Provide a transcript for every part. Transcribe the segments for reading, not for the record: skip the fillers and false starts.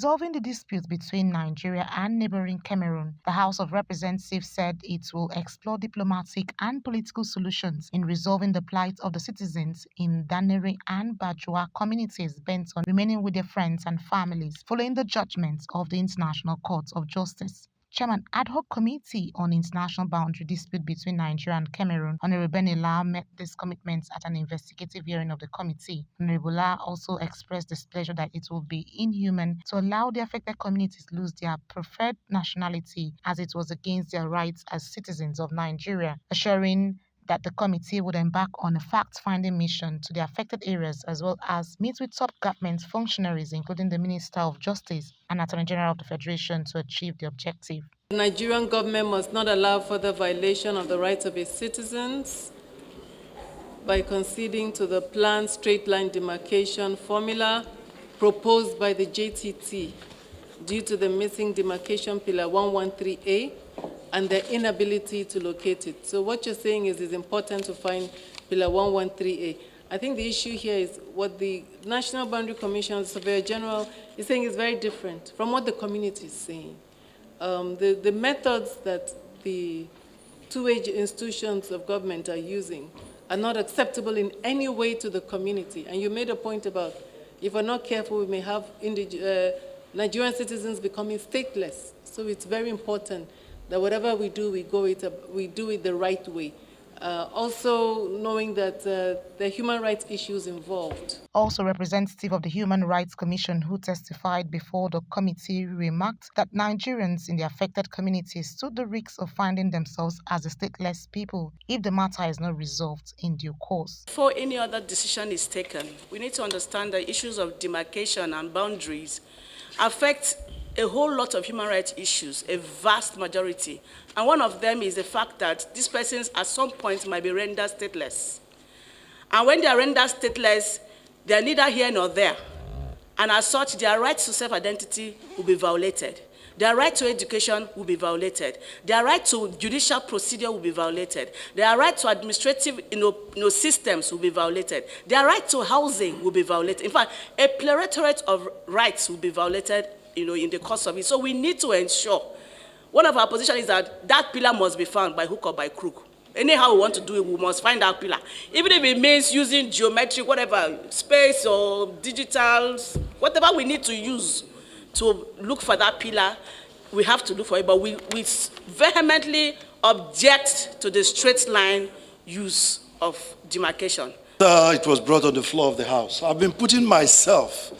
resolving the dispute between Nigeria and neighboring Cameroon, the House of Representatives said it will explore diplomatic and political solutions in resolving the plight of the citizens in DANARE and BIAJUA communities bent on remaining with their friends and families following the judgment of the International Court of Justice. Chairman Ad Hoc Committee on International Boundary Dispute between Nigeria and Cameroon, Honorable Benila, met this commitment at an investigative hearing of the committee. Honorable also expressed displeasure that it will be inhuman to allow the affected communities lose their preferred nationality as it was against their rights as citizens of Nigeria, assuring that the committee would embark on a fact-finding mission to the affected areas as well as meet with top government functionaries, including the Minister of Justice and Attorney General of the Federation, to achieve the objective. The Nigerian government must not allow further violation of the rights of its citizens by conceding to the planned straight-line demarcation formula proposed by the JTT due to the missing demarcation pillar 113A and their inability to locate it. So what you're saying is it's important to find pillar 113A. I think the issue here is what the National Boundary Commission, the Surveyor General, is saying is very different from what the community is saying. The methods that the two-age institutions of government are using are not acceptable in any way to the community. And you made a point about if we're not careful, we may have Nigerian citizens becoming stateless. So it's very important that whatever we do, we do it the right way. Also knowing that there are human rights issues involved. Also, representative of the Human Rights Commission who testified before the committee remarked that Nigerians in the affected communities stood the risk of finding themselves as a stateless people if the matter is not resolved in due course. Before any other decision is taken, we need to understand that issues of demarcation and boundaries affect a whole lot of human rights issues, a vast majority. And one of them is the fact that these persons at some point might be rendered stateless. And when they are rendered stateless, they are neither here nor there. And as such, their right to self-identity will be violated. Their right to education will be violated. Their right to judicial procedure will be violated. Their right to administrative systems will be violated. Their right to housing will be violated. In fact, a plethora of rights will be violated in the course of it. So we need to ensure, one of our positions is that that pillar must be found by hook or by crook. Anyhow we want to do it, we must find that pillar. Even if it means using geometric, whatever, space or digital, whatever we need to use to look for that pillar, we have to look for it. But we vehemently object to the straight line use of demarcation. It was brought on the floor of the House. I've been putting myself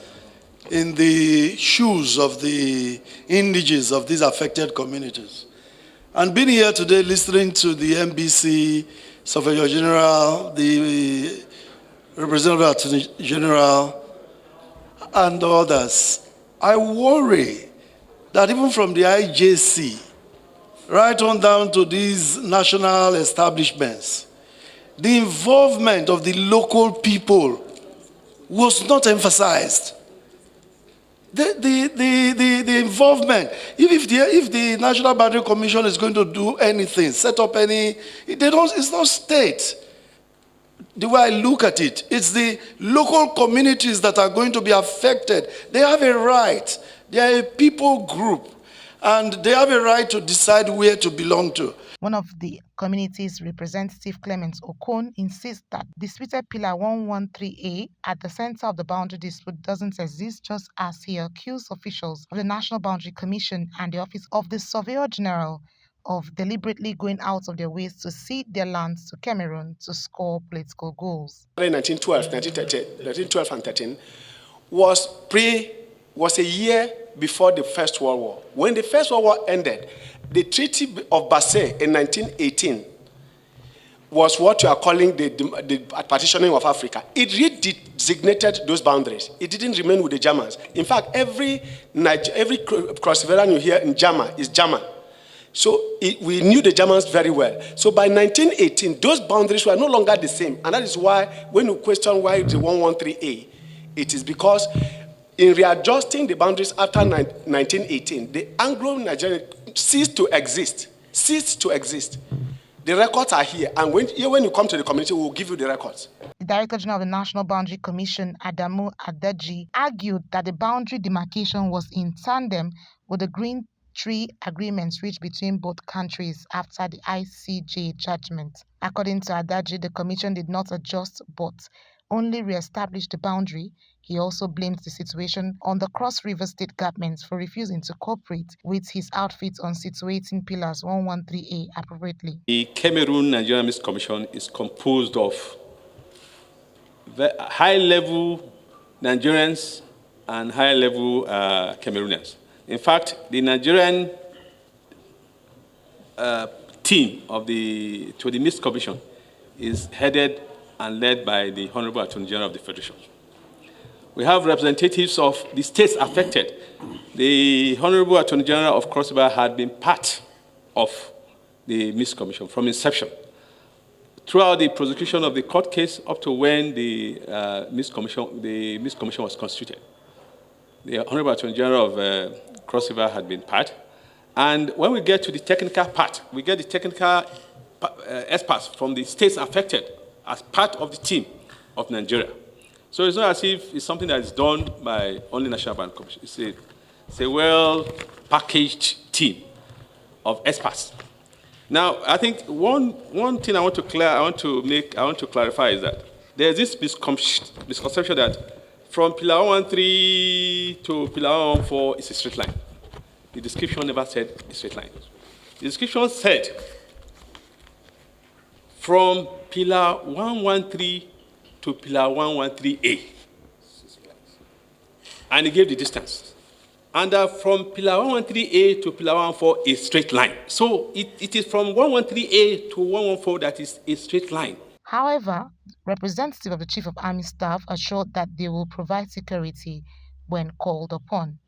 in the shoes of the indigenous of these affected communities. And being here today listening to the MBC, Surveyor General, the Representative Attorney General, and others, I worry that even from the IJC, right on down to these national establishments, the involvement of the local people was not emphasized. The involvement, if the National Boundary Commission is going to do anything, set up any, it's not state. The way I look at it, it's the local communities that are going to be affected. They have a right. They are a people group, and they have a right to decide where to belong to. One of the community's representative, Clement Okon, insists that disputed pillar 113A at the center of the boundary dispute doesn't exist, just as he accused officials of the National Boundary Commission and the Office of the Surveyor General of deliberately going out of their ways to cede their lands to Cameroon to score political goals. 1912 and 13 was a year before the First World War. When the First World War ended, the Treaty of Basel in 1918 was what you are calling the partitioning of Africa. It redesignated those boundaries. It didn't remain with the Germans. In fact, every cross-veteran you hear in German is German. So we knew the Germans very well. So by 1918, those boundaries were no longer the same. And that is why, when you question why the 113A, it is because in readjusting the boundaries after 1918, the Anglo-Nigerian ceased to exist. The records are here. And when you come to the community, we'll give you the records. The Director General of the National Boundary Commission, Adamu Adeji, argued that the boundary demarcation was in tandem with the Green Tree agreements reached between both countries after the ICJ judgment. According to Adaji, the Commission did not adjust but only re-establish the boundary. He also blamed the situation on the Cross River State government for refusing to cooperate with his outfit on situating pillars 113A appropriately. The Cameroon-Nigerian Mixed Commission is composed of high-level Nigerians and high-level Cameroonians. In fact, the Nigerian team of the Mixed Commission is headed and led by the Honorable Attorney General of the Federation. We have representatives of the states affected. The Honorable Attorney General of Cross River had been part of the Mixed Commission from inception. Throughout the prosecution of the court case up to when the Mixed Commission was constituted. The Honorable Attorney General of Cross River had been part. And when we get to the technical part, we get the technical experts from the states affected as part of the team of Nigeria. So it's not as if it's something that is done by only National Boundary Commission. It's a well-packaged team of experts. Now, I think one thing I want to clarify is that there's this misconception that from Pillar 113 to Pillar 114 is a straight line. The description never said a straight line. The description said from Pillar 113 to Pillar 113A. And he gave the distance. And from Pillar 113A to Pillar 114 is straight line. So it is from 113A to 114 that is a straight line. However, representative of the Chief of Army Staff assured that they will provide security when called upon.